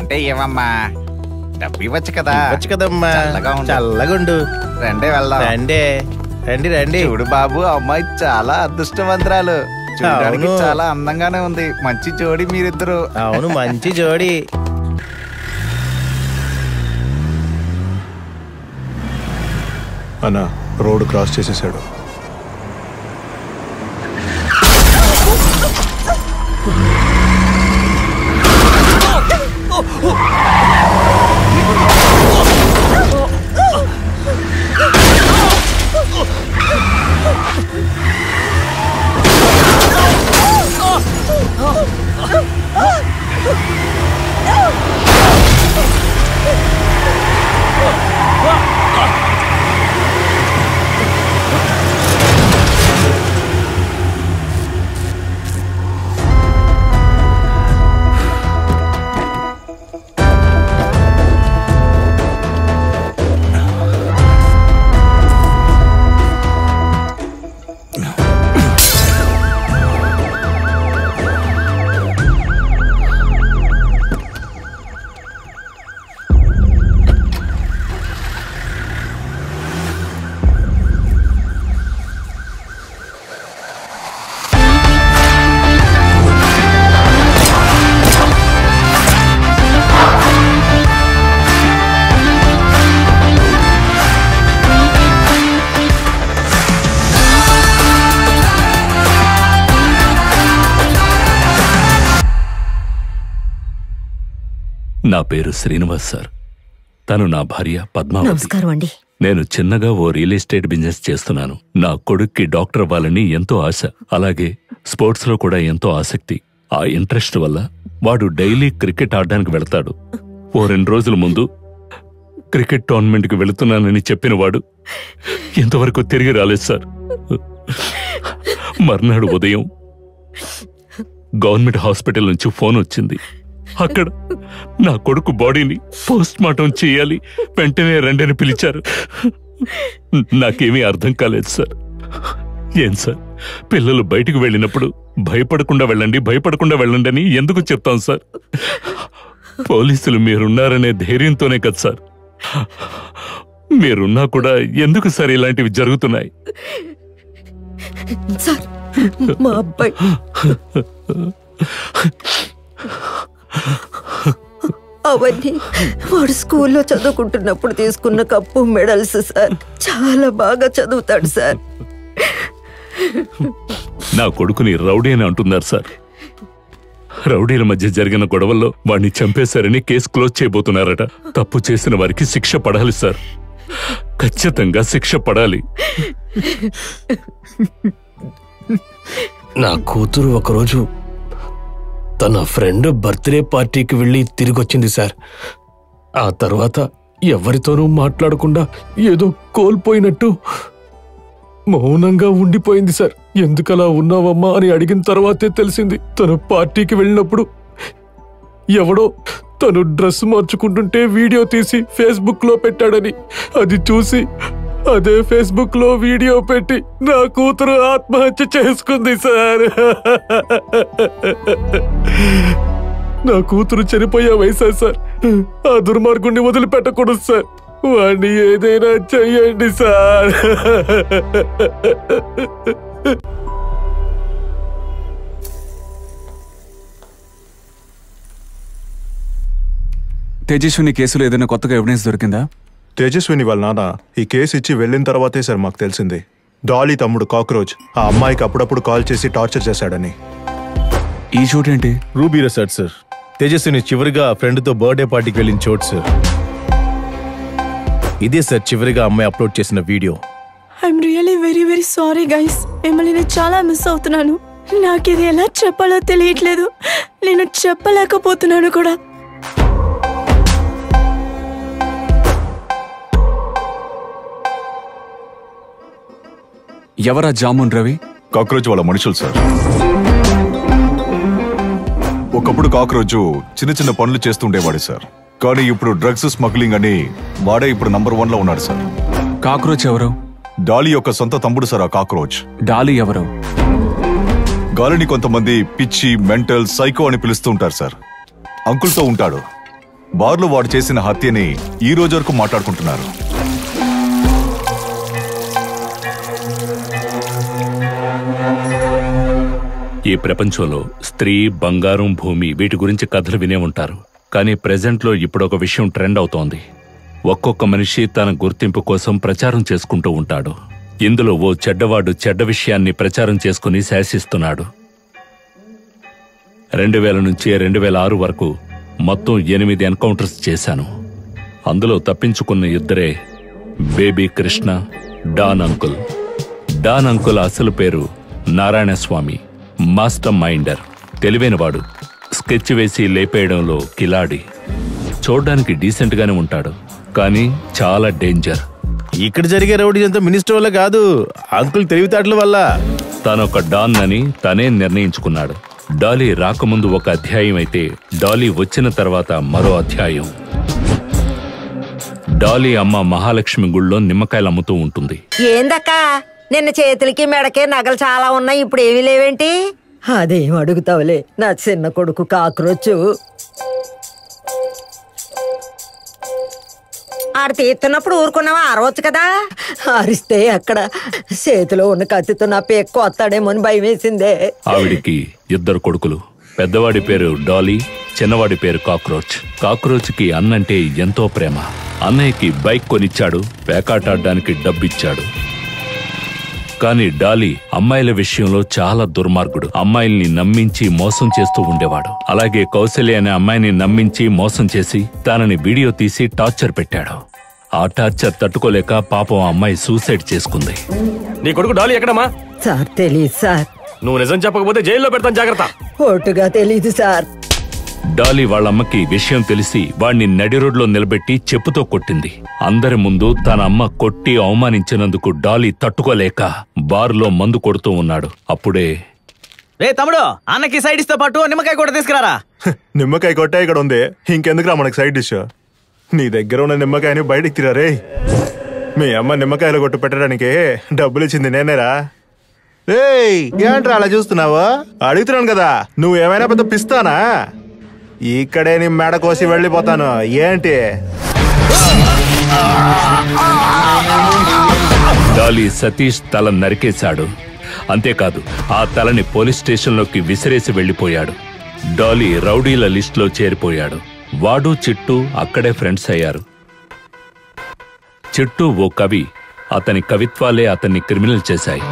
ఉంటే ఏమమ్మా, డబ్బు ఇవ్వచ్చు కదా. ఇవ్వచ్చు కదమ్మా, చల్లగుండు. రండి వెళ్దాం. రండి రండి రండి. చూడు బాబు, అమ్మాయి చాలా అదృష్టవంతురాలు, చూడడానికి చాలా అందంగానే ఉంది. మంచి జోడి మీరిద్దరు. అవును, మంచి జోడి. అన్న రోడ్ క్రాస్ చేసేసాడు. నా పేరు శ్రీనివాస్ సార్. తను నా భార్య పద్మావతి. నమస్కారం అండి. నేను చిన్నగా ఓ రియల్ ఎస్టేట్ బిజినెస్ చేస్తున్నాను. నా కొడుక్కి డాక్టర్ అవ్వాలని ఎంతో ఆశ, అలాగే స్పోర్ట్స్ లో కూడా ఎంతో ఆసక్తి. ఆ ఇంట్రెస్ట్ వల్ల వాడు డైలీ క్రికెట్ ఆడడానికి వెళతాడు. ఓ 2 రోజుల ముందు క్రికెట్ టోర్నమెంట్ కి వెళుతున్నానని చెప్పిన వాడు ఎంతవరకు తిరిగి రాలేదు సార్. మర్నాడు ఉదయం గవర్నమెంట్ హాస్పిటల్ నుంచి ఫోన్ వచ్చింది. అక్కడ నా కొడుకు బాడీని పోస్ట్ మార్టం చేయాలి, వెంటనే రండని పిలిచారు. నాకేమీ అర్థం కాలేదు సార్. ఏం సార్, పిల్లలు బయటికి వెళ్ళినప్పుడు భయపడకుండా వెళ్ళండి అని ఎందుకు చెప్తాం సార్? పోలీసులు మీరున్నారనే ధైర్యంతోనే కదా సార్. మీరున్నా కూడా ఎందుకు సార్ ఇలాంటివి జరుగుతున్నాయి? మా అబ్బాయి అవన్నీ వాడు స్కూల్లో చదువుకుంటున్నప్పుడు తీసుకున్న కప్పు మెడల్స్ సార్. చాలా బాగా చదువుతాడు సార్. నా కొడుకుని రౌడీ అని అంటున్నారు సార్. రౌడీల మధ్య జరిగిన గొడవల్లో వాడిని చంపేశారని కేసు క్లోజ్ చేయబోతున్నారట. తప్పు చేసిన వారికి శిక్ష పడాలి సార్, ఖచ్చితంగా శిక్ష పడాలి. నా కూతురు ఒకరోజు తన ఫ్రెండ్ బర్త్డే పార్టీకి వెళ్ళి తిరిగొచ్చింది సార్. ఆ తర్వాత ఎవరితోనూ మాట్లాడకుండా ఏదో కోల్పోయినట్టు మౌనంగా ఉండిపోయింది సార్. ఎందుకలా ఉన్నావమ్మా అని అడిగిన తర్వాతే తెలిసింది, తను పార్టీకి వెళ్ళినప్పుడు ఎవడో తను డ్రెస్ మార్చుకుంటుంటే వీడియో తీసి ఫేస్బుక్ లో పెట్టాడని. అది చూసి అదే ఫేస్బుక్ లో వీడియో పెట్టి నా కూతురు ఆత్మహత్య చేసుకుంది సార్. నా కూతురు చనిపోయే వయసా సార్. ఆ దుర్మార్గుణ్ణి వదిలిపెట్టకూడదు సార్. వాణ్ణి ఏదైనా చెయ్యండి సార్. తేజస్విని కేసులో ఏదైనా కొత్తగా ఎవిడెన్స్ దొరికిందా? తేజస్విని వాళ్ళ నాన్న ఈ కేసు ఇచ్చి వెళ్ళిన తర్వాతే సార్ మాకు తెలిసింది. డాలీ తమ్ముడు కాక్రోచ్ ఆ అమ్మాయికి అప్పుడప్పుడు కాల్ చేసి టార్చర్ చేశాడని. ఈ చోటు ఏంటి? Ruby resort sir. తేజస్విని చివరిగా ఫ్రెండ్తో బర్త్డే పార్టీకి వెళ్ళిన చోటు సార్. ఇదే సార్ చివరిగా అమ్మాయి అప్లోడ్ చేసిన video. I'm really very very sorry guys. మిమ్మల్ని నేను చాలా మిస్ అవుతున్నాను. నాకు ఇది ఎలా చెప్పాలో తెలియట్లేదు. నేను చెప్పలేకపోతున్నాను కూడా. ఎవరా జామున్ రవి? కాక్రోచ్ వాళ్ళ మనుషులు సార్. ఒకప్పుడు కాక్రోచ్ చిన్న చిన్న పనులు చేస్తుండేవాడు సార్. కానీ ఇప్పుడు డ్రగ్స్ స్మగ్లింగ్ అని వాడే ఇప్పుడు నంబర్ 1 లో ఉన్నాడు సార్. కాక్రోచ్ ఎవరు? డాలీ యొక్క సొంత తమ్ముడు సార్ ఆ కాక్రోచ్. డాలీ ఎవరు? గాలిని కొంతమంది పిచ్చి, మెంటల్, సైకో అని పిలుస్తూ ఉంటారు సార్. అంకుల్తో ఉంటాడు. బార్లో వాడు చేసిన హత్యని ఈ రోజు వరకు మాట్లాడుకుంటున్నారు. ఈ ప్రపంచంలో స్త్రీ, బంగారం, భూమి వీటి గురించి కథలు వినే ఉంటారు. కానీ ప్రెజెంట్లో ఇప్పుడు ఒక విషయం ట్రెండ్ అవుతోంది. ఒక్కొక్క మనిషి తన గుర్తింపు కోసం ప్రచారం చేసుకుంటూ ఉంటాడు. ఇందులో ఓ చెడ్డవాడు చెడ్డ విషయాన్ని ప్రచారం చేసుకుని శాసిస్తున్నాడు. 2000 నుంచి 2006 వరకు మొత్తం 8 ఎన్కౌంటర్స్ చేశాను. అందులో తప్పించుకున్న ఇద్దరే baby Krishna, don uncle. Don uncle అసలు పేరు నారాయణస్వామి. మాస్టర్ మైండర్, తెలివైనవాడు. స్కెచ్ వేసి లేపేయడంలో కిలాడి. చూడ్డానికి డీసెంట్ గానే ఉంటాడు, కానీ చాలా డేంజర్. ఇక్కడ జరిగే రౌడీ అంతా మినిస్టర్ వల్ల కాదు, అంకుల్ తెలివితేటల వల్ల. తానొక డాన్ అని తనే నిర్ణయించుకున్నాడు. డాలీ రాకముందు ఒక అధ్యాయం అయితే డాలీ వచ్చిన తర్వాత మరో అధ్యాయం. డాలీ అమ్మ మహాలక్ష్మి గుళ్ళో నిమ్మకాయలు అమ్ముతూ ఉంటుంది. ఏందక్కా నిన్న చేతులకి మెడకే నగలు చాలా ఉన్నాయి, ఇప్పుడు ఏమీ లేవేంటి? అదేం అడుగుతావులే, నా చిన్న కొడుకు కాక్రోచ్. ఆడు తీస్తున్నప్పుడు ఊరుకున్నావా? అరవచ్చు కదా. అరిస్తే అక్కడ చేతిలో ఉన్న కత్తితో నా పేక్కు వస్తాడేమో అని భయం వేసిందే. ఆవిడికి 2 కొడుకులు. పెద్దవాడి పేరు డాలీ, చిన్నవాడి పేరు కాక్రోచ్. కాక్రోచ్ కి అన్నంటే ఎంతో ప్రేమ. అన్నయ్యకి బైక్ కొనిచ్చాడు, పేకాటాడడానికి డబ్బిచ్చాడు. కానీ డాలీ అమ్మాయిల విషయంలో చాలా దుర్మార్గుడు. అమ్మాయిల్ని నమ్మించి మోసం చేస్తూ ఉండేవాడు. అలాగే కౌశల్య అనే అమ్మాయిని నమ్మించి మోసం చేసి తనని వీడియో తీసి టార్చర్ పెట్టాడు. ఆ టార్చర్ తట్టుకోలేక పాపం అమ్మాయి సూసైడ్ చేసుకుంది. నీ కొడుకు డాలీ ఎక్కడమ్మా? సార్ తెలీదు సార్. నువ్వు నిజం చెప్పకపోతే జైల్లో పెడతాను, జాగ్రత్త. ఒట్టుగా తెలీదు సార్. డాలీ వాళ్ళమ్మకి విషయం తెలిసి వాణ్ణి నడి రోడ్లో నిలబెట్టి చెప్పుతో కొట్టింది. అందరి ముందు తన అమ్మ కొట్టి అవమానించినందుకు డాలీ తట్టుకోలేక బార్లో మందు కొడుతూ ఉన్నాడు. అప్పుడే, రే తమ్ముడు, అన్నకి సైడ్ డిష్ తో పాటు నిమ్మకాయ కూడా తీసుకురారా. నిమ్మకాయ కొట్టే ఇక్కడ ఉంది, ఇంకెందుకురా మనకి సైడ్ డిష్? నీ దగ్గర ఉన్న నిమ్మకాయని బయటికి తిరారే. మీ అమ్మ నిమ్మకాయలు కొట్టు పెట్టడానికి డబ్బులు ఇచ్చింది నేనేరా. రేయ్, ఏంట్రా అలా చూస్తున్నావు? అడుగుతున్నాను కదా, నువ్వు ఏమైనా పెద్ద పిస్తానా? ఇక్కడే నీ మెడ కోసి వెళ్ళిపోతాను ఏంటి? డాలీ సతీష్ తల నరికేశాడు. అంతేకాదు, ఆ తలని పోలీస్ స్టేషన్లోకి విసిరేసి వెళ్లిపోయాడు. డాలీ రౌడీల లిస్టులో చేరిపోయాడు. వాడు, చిట్టు అక్కడే ఫ్రెండ్స్ అయ్యారు. చిట్టు ఓ కవి. అతని కవిత్వాలే అతన్ని క్రిమినల్ చేశాయి.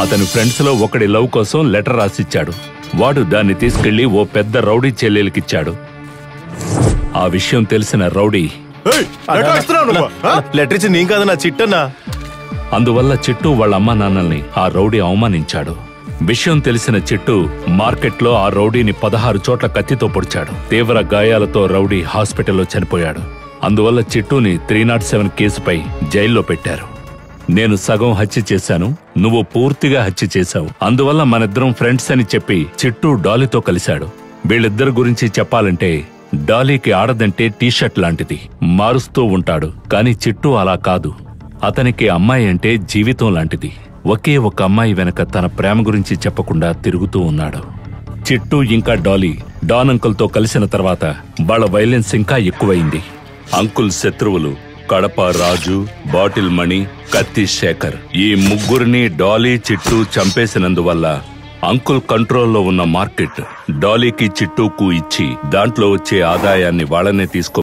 అతని ఫ్రెండ్స్ లో ఒకడి లవ్ కోసం లెటర్ రాసిచ్చాడు. వాడు దాన్ని తీసుకెళ్లి ఓ పెద్ద రౌడీ చెల్లెలికిచ్చాడు. ఆ విషయం తెలిసిన రౌడీ, లెటర్ ఇచ్చి నీ కాదు నా చిట్టన్నా. అందువల్ల చిట్టు వాళ్ళ అమ్మా నాన్నల్ని ఆ రౌడీ అవమానించాడు. విషయం తెలిసిన చిట్టు మార్కెట్లో ఆ రౌడీని 16 చోట్ల కత్తితో పొడిచాడు. తీవ్ర గాయాలతో రౌడీ హాస్పిటల్లో చనిపోయాడు. అందువల్ల చిట్టుని 307 కేసుపై జైల్లో పెట్టారు. నేను సగం హత్య చేశాను, నువ్వు పూర్తిగా హత్య చేశావు, అందువల్ల మనిద్దరం ఫ్రెండ్స్ అని చెప్పి చిట్టు డాలీతో కలిశాడు. వీళ్ళిద్దరి గురించి చెప్పాలంటే డాలీకి ఆడదంటే టీషర్ట్ లాంటిది, మారుస్తూ ఉంటాడు. కానీ చిట్టు అలా కాదు. అతనికి అమ్మాయి అంటే జీవితం లాంటిది. ఒకే ఒక అమ్మాయి వెనక తన ప్రేమ గురించి చెప్పకుండా తిరుగుతూ ఉన్నాడు. చిట్టు ఇంకా డాలీ డాన్ అంకుల్తో కలిసిన తర్వాత వాళ్ళ వైలెన్స్ ఇంకా ఎక్కువైంది. అంకుల్ శత్రువులు కడప రాజు, బాటిల్ మణి, కత్తి శేఖర్. ఈ ముగ్గురిని డాలీ, చిట్టు చంపేసినందువల్ల అంకుల్ కంట్రోల్లో ఉన్న మార్కెట్ డాలీకి, చిట్టుకు ఇచ్చి దాంట్లో వచ్చే ఆదాయాన్ని వాళ్ళనే తీసుకో